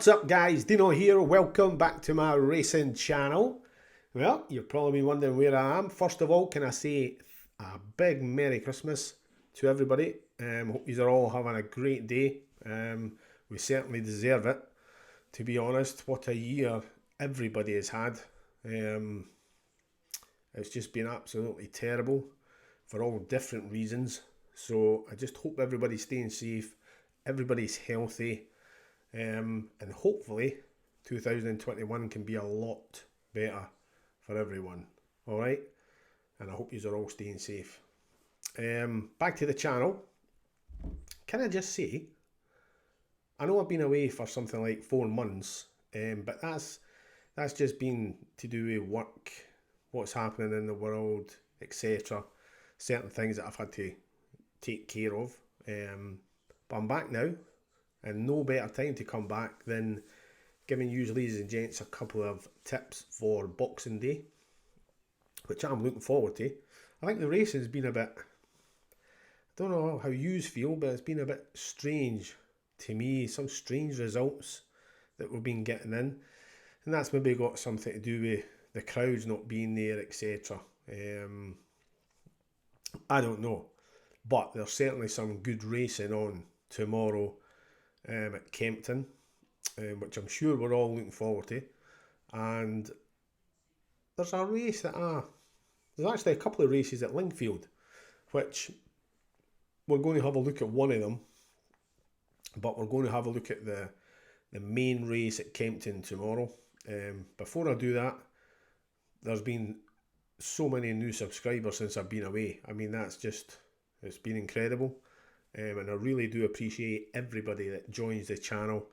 What's up guys, Deano here, welcome back to my racing channel. Well, you've probably been wondering where I am. First of all, can I say a big Merry Christmas to everybody. Hope you are all having a great day. We certainly deserve it, to be honest. What a year everybody has had. It's just been absolutely terrible for all different reasons. So I just hope everybody's staying safe, everybody's healthy. And hopefully 2021 can be a lot better for everyone. Alright, and I hope you are all staying safe. Back to the channel. Can I just say, I know I've been away for something like 4 months, but that's just been to do with work, what's happening in the world, etc. Certain things that I've had to take care of. But I'm back now. And no better time to come back than giving you, ladies and gents, a couple of tips for Boxing Day, which I'm looking forward to. I think the racing's been a bit, I don't know how you feel, but it's been a bit strange to me. Some strange results that we've been getting in. And that's maybe got something to do with the crowds not being there, etc. I don't know. But there's certainly some good racing on tomorrow. At Kempton, which I'm sure we're all looking forward to. And there's a race that there's actually a couple of races at Lingfield, which we're going to have a look at one of them, but we're going to have a look at the main race at Kempton tomorrow. Before I do that, there's been so many new subscribers since I've been away. I mean, it's been incredible. And I really do appreciate everybody that joins the channel.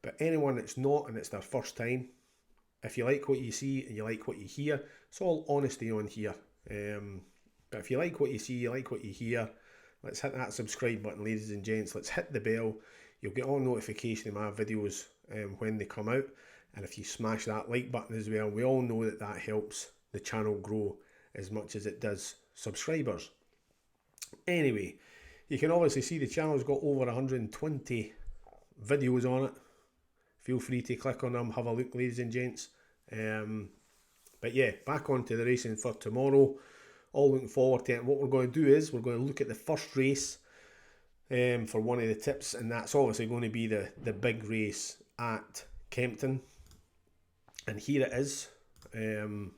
But anyone that's not and it's their first time, if you like what you see and you like what you hear, it's all honesty on here. But if you like what you see, you like what you hear, let's hit that subscribe button, ladies and gents. Let's hit the bell. You'll get all notification of my videos when they come out. And if you smash that like button as well, we all know that that helps the channel grow as much as it does subscribers. Anyway, you can obviously see the channel's got over 120 videos on it. Feel free to click on them, have a look, ladies and gents. But yeah, back onto the racing for tomorrow. All looking forward to it. And what we're going to do is we're going to look at the first race for one of the tips, and that's obviously going to be the big race at Kempton. And here it is, the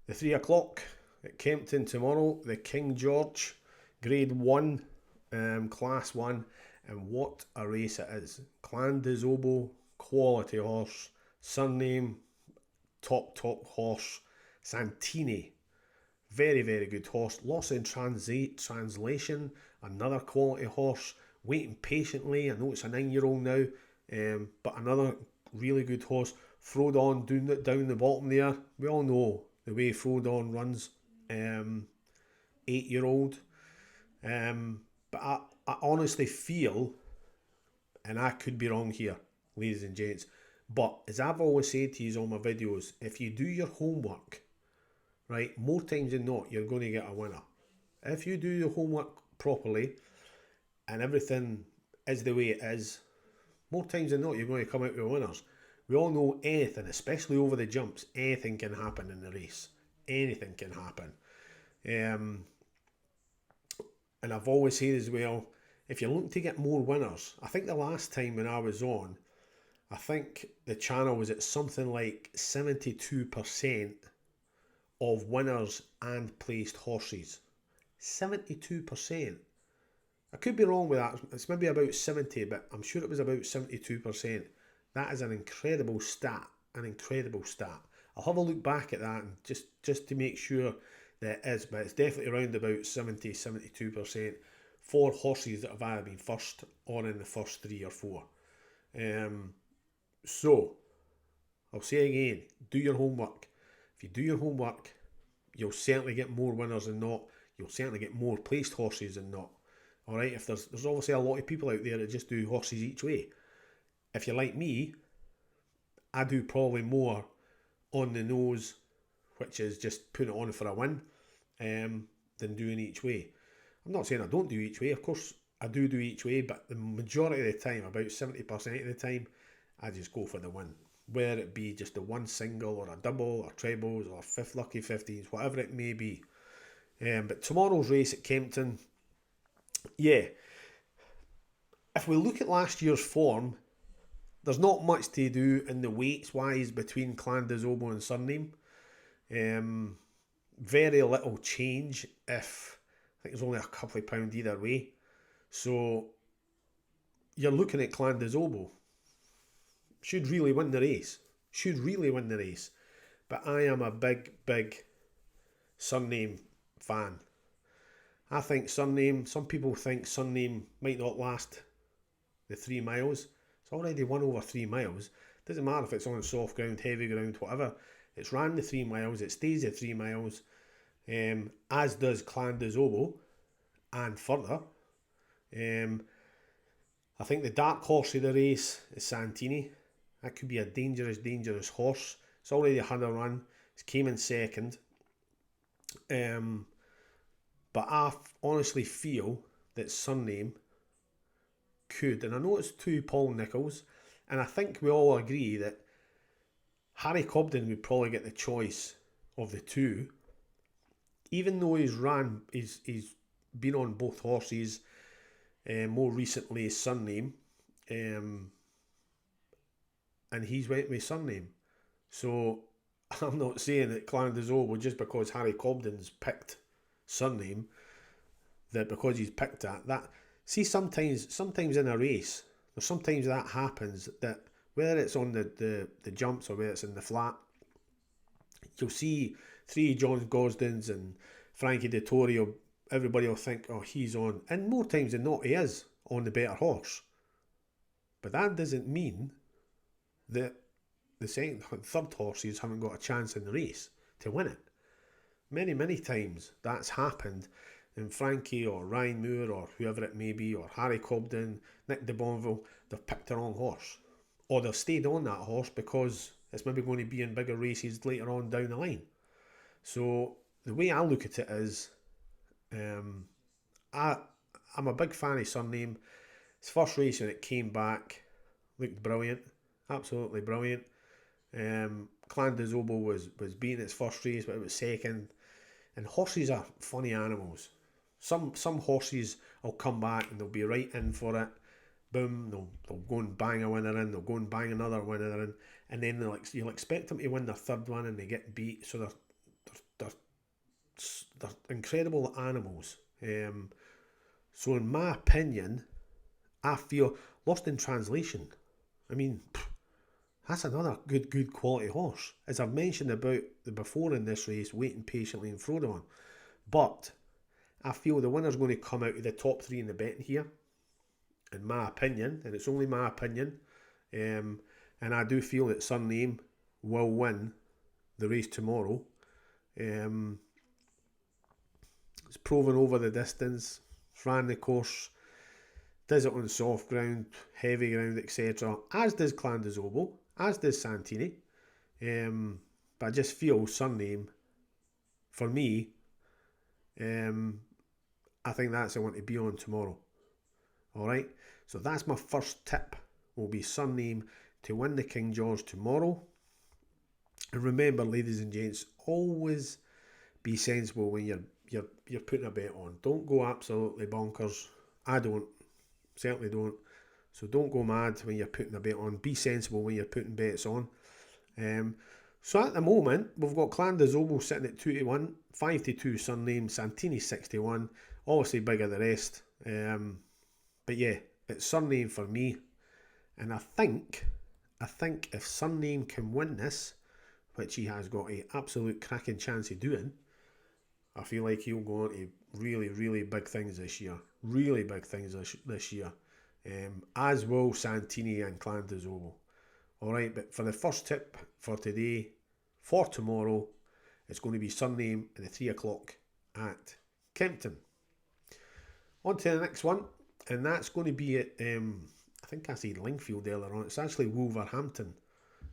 3 o'clock at Kempton tomorrow, the King George Grade 1, Class 1, and what a race it is. Clan de Zobo, quality horse, surname, top horse, Santini, very, very good horse. Lost in translation, another quality horse, waiting patiently. I know it's a 9-year-old now, but another really good horse. Frodon down the bottom there. We all know the way Frodon runs, 8-year-old. But I honestly feel, and I could be wrong here, ladies and gents, but as I've always said to you on my videos, if you do your homework, right, more times than not, you're going to get a winner. If you do your homework properly and everything is the way it is, more times than not, you're going to come out with winners. We all know anything, especially over the jumps, anything can happen in the race. Anything can happen. And I've always said as well, if you're looking to get more winners, I think the last time when I was on, I think the channel was at something like 72% of winners and placed horses. 72%. I could be wrong with that. It's maybe about 70, but I'm sure it was about 72%. That is an incredible stat. An incredible stat. I'll have a look back at that and just to make sure that it is, but it's definitely around about 70-72% for horses that have either been first or in the first 3 or 4. So I'll say again, do your homework. If you do your homework, you'll certainly get more winners than not. You'll certainly get more placed horses than not. Alright, if there's obviously a lot of people out there that just do horses each way. If you're like me, I do probably more on the nose, which is just putting it on for a win, than doing each way. I'm not saying I don't do each way, of course I do each way, but the majority of the time, about 70% of the time, I just go for the win. Whether it be just a one single or a double or trebles or fifth lucky 15s, whatever it may be. But tomorrow's race at Kempton, yeah, if we look at last year's form, there's not much to do in the weights wise between Clan des Obeaux and Surname. Very little change, if I think it's only a couple of pounds either way. So you're looking at Clan des Obeaux. Should really win the race. Should really win the race. But I am a big, big Surname fan. I think Surname, some people think Surname might not last the 3 miles. It's already won over 3 miles. Doesn't matter if it's on soft ground, heavy ground, whatever. It's ran the 3 miles. It stays at 3 miles. As does Clan des Obeaux. And further. I think the dark horse of the race is Santini. That could be a dangerous, dangerous horse. It's already had a run. It's came in second. But I honestly feel that Surname could, and I know it's to Paul Nicholls, and I think we all agree that Harry Cobden would probably get the choice of the two, even though he's been on both horses, more recently Surname, and he's went with Surname. So I'm not saying that Clan des Obeaux, just because Harry Cobden's picked Surname, that because he's picked that. See, sometimes in a race, or sometimes that happens, that whether it's on the jumps or whether it's in the flat, you'll see 3 John Gosdens and Frankie Dettori, everybody will think, oh, he's on, and more times than not, he is on the better horse. But that doesn't mean that the second and third horses haven't got a chance in the race to win it. Many, many times that's happened, and Frankie or Ryan Moore or whoever it may be, or Harry Cobden, Nick de Bonville, they've picked the wrong horse. Or they've stayed on that horse because it's maybe going to be in bigger races later on down the line. So the way I look at it is, I'm a big fan of Surname. His first race when it came back looked brilliant, absolutely brilliant. Clan des Obeaux was beating its first race, but it was second. And horses are funny animals. Some horses will come back and they'll be right in for it. Boom, they'll go and bang a winner in, they'll go and bang another winner in, and then you'll expect them to win their third one and they get beat. So they're incredible animals. So in my opinion, I feel Lost in Translation. I mean, that's another good quality horse. As I've mentioned about the before in this race, Waiting Patiently and Frodon. But I feel the winner's going to come out of the top 3 in the betting here, in my opinion, and it's only my opinion. And I do feel that Surname will win the race tomorrow. It's proven over the distance, ran the course, does it on soft ground, heavy ground, etc. As does Clan des Obeaux, as does Santini. But I just feel Surname, for me, I think that's the one to be on tomorrow. Alright, so that's my first tip, will be Surname to win the King George tomorrow. And remember, ladies and gents, always be sensible when you're putting a bet on. Don't go absolutely bonkers. I don't. Certainly don't. So don't go mad when you're putting a bet on. Be sensible when you're putting bets on. So at the moment, we've got Clan des Obeaux sitting at 2-1, 5-2 Surname, Santini 61. Obviously bigger the rest. But yeah, it's Surname for me. And I think if Surname can win this, which he has got an absolute cracking chance of doing, I feel like he'll go on to really, really big things this year. Really big things this year. As will Santini and Clan des Obeaux. Alright, but for the first tip for today, for tomorrow, it's going to be Surname at the 3 o'clock at Kempton. On to the next one, and that's going to be at, I think I said Lingfield earlier on. It's actually Wolverhampton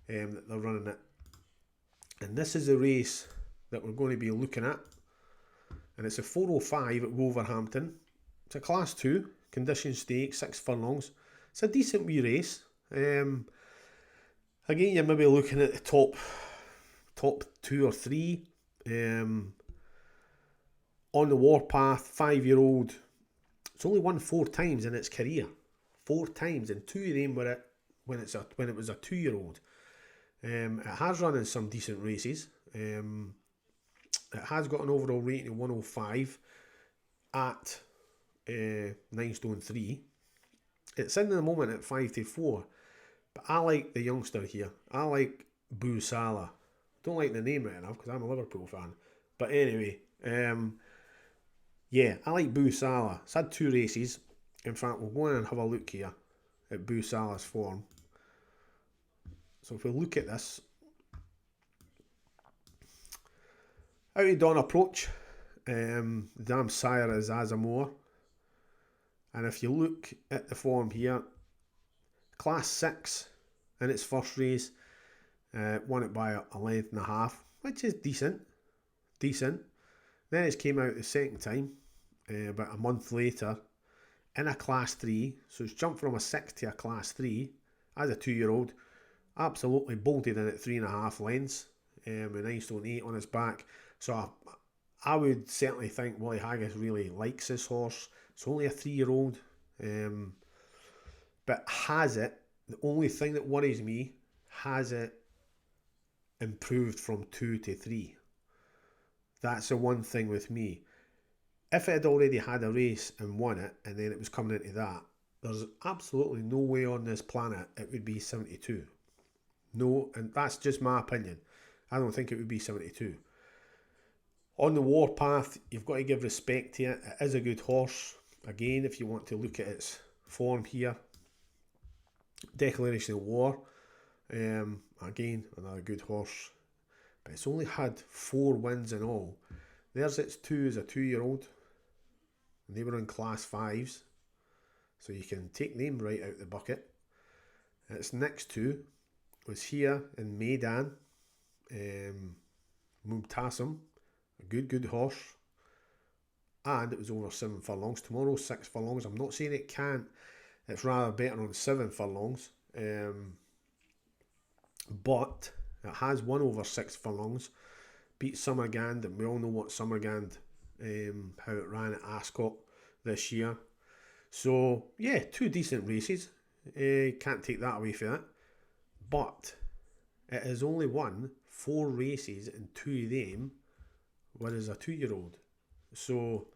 that they're running it. And this is the race that we're going to be looking at. And it's a 4:05 at Wolverhampton. It's a Class 2, condition stake, 6 furlongs. It's a decent wee race. Again, you're maybe looking at the top 2 or 3. On the Warpath, 5-year-old. It's only won 4 times in its career. 4 times, and 2 of them were when it was a 2-year-old. It has run in some decent races. It has got an overall rating of 105 at 9 stone 3. It's in the moment at 5-4. But I like the youngster here. I like Boo Salah. Don't like the name right enough because I'm a Liverpool fan. But anyway, yeah, I like Boo Salah. It's had 2 races. In fact, we'll go in and have a look here at Boo Salah's form. So if we look at this, out of dawn approach, the damn sire is Azamor. And if you look at the form here, Class 6 in its first race, won it by a length and a half, which is decent. Then it came out the second time, about a month later, in a Class 3. So it's jumped from a 6 to a Class 3 as a 2-year-old. Absolutely bolted in at 3.5 lengths, with 9 stone 8 on his back. So I would certainly think Willie Haggis really likes this horse. It's only a 3-year-old, but has it, the only thing that worries me, has it improved from 2 to 3? That's the one thing with me. If it had already had a race and won it, and then it was coming into that, there's absolutely no way on this planet it would be 72. No, and that's just my opinion. I don't think it would be 72. On the Warpath, you've got to give respect to it. It is a good horse. Again, if you want to look at its form here, Declaration of War. Again, another good horse. But it's only had 4 wins in all. There's its 2 as a 2-year-old. And they were in Class 5s. So you can take them right out the bucket. And its next 2 was here in Maidan. Mumtassim. A good horse. And it was over 7 furlongs. Tomorrow, 6 furlongs. I'm not saying it can't. It's rather better on 7 furlongs. But it has won over 6 furlongs. Beat Summergand, and we all know what Summergand, how it ran at Ascot this year. So, yeah, 2 decent races. Can't take that away from it. But it has only won 4 races, and 2 of them were as a 2-year-old. So,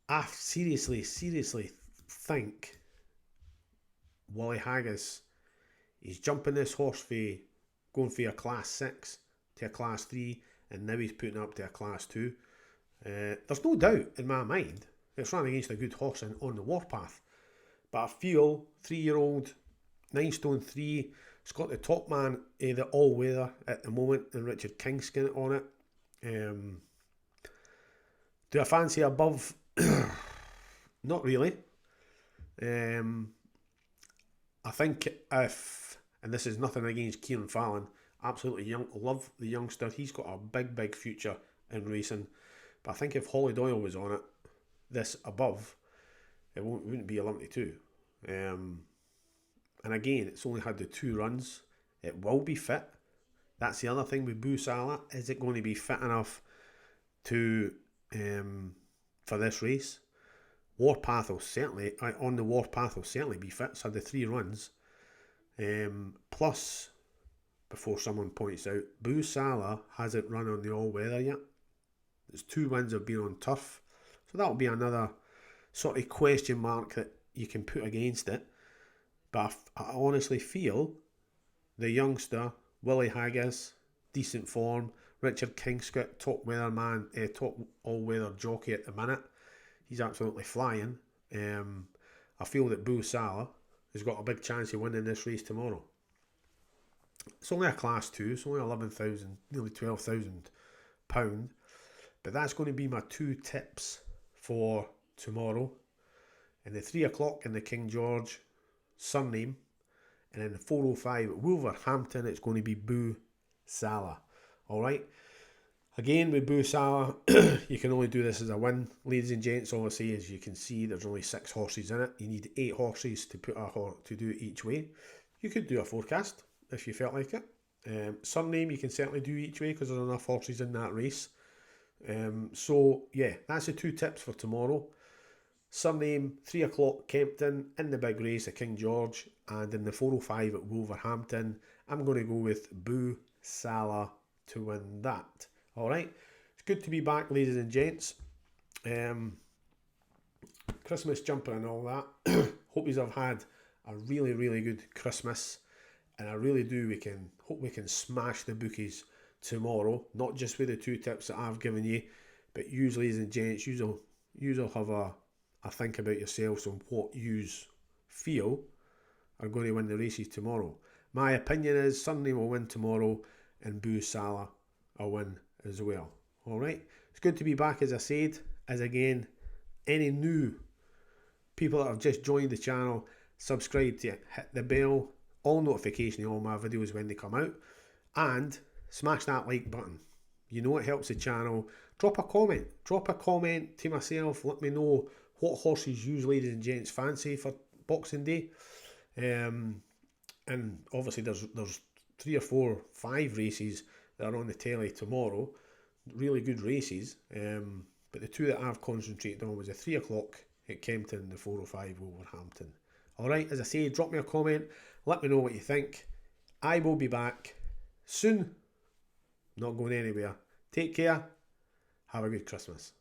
I seriously think Willie Haggis is jumping this horse for going for a Class 6 to a Class 3, and now he's putting up to a Class 2. There's no doubt in my mind it's running against a good horse on the Warpath. But I feel 3-year-old, 9 stone 3, it's got the top man of the all-weather at the moment, and Richard Kingskin on it. Do I fancy above? Not really. I think if, and this is nothing against Kieran Fallon, absolutely love the youngster. He's got a big future in racing. But I think if Holly Doyle was on it, this above, it wouldn't be a lumpy 2. And again, it's only had the 2 runs. It will be fit. That's the other thing with Boo Salah. Is it going to be fit enough to for this race? Warpath will certainly, on the Warpath will certainly be fit. So the 3 runs. Plus, before someone points out, Boo Salah hasn't run on the all-weather yet. There's 2 wins have been on turf. So that'll be another sort of question mark that you can put against it. But I honestly feel the youngster, Willie Haggis, decent form. Richard Kingscott, top all-weather jockey at the minute. He's absolutely flying. I feel that Boo Salah has got a big chance of winning this race tomorrow. It's only a Class 2. It's only 11,000, nearly £12,000. But that's going to be my 2 tips for tomorrow. In the 3 o'clock in the King George, Surname. And in the 4:05 at Wolverhampton, it's going to be Boo Salah. Alright. Again, with Boo Salah, you can only do this as a win. Ladies and gents, obviously, as you can see, there's only 6 horses in it. You need 8 horses to put to do it each way. You could do a forecast. if you felt like it. Surname you can certainly do each way because there's enough horses in that race. So yeah, that's the 2 tips for tomorrow. Surname, 3 o'clock Kempton, in the big race at King George, and in the 405 at Wolverhampton, I'm going to go with Boo Salah to win that. Alright, it's good to be back, ladies and gents. Christmas jumper and all that. Hope you have had a really, really good Christmas, and I really do hope we can smash the bookies tomorrow, not just with the 2 tips that I've given you, but you, ladies and gents, you'll have a think about yourselves and what you feel are going to win the races tomorrow. My opinion is Sunday will win tomorrow and Boo Salah will win as well. Alright, it's good to be back, as I said. As again, any new people that have just joined the channel, subscribe to it, hit the bell, all notifications of all my videos when they come out, and smash that like button. You know it helps the channel. Drop a comment to myself, let me know what horses you, ladies and gents, fancy for Boxing Day. And obviously there's 3 or 4, 5 races that are on the telly tomorrow, really good races, but the 2 that I've concentrated on was the 3 o'clock at Kempton and the 405 Wolverhampton. Alright, as I say, drop me a comment, let me know what you think. I will be back soon, not going anywhere. Take care, have a good Christmas.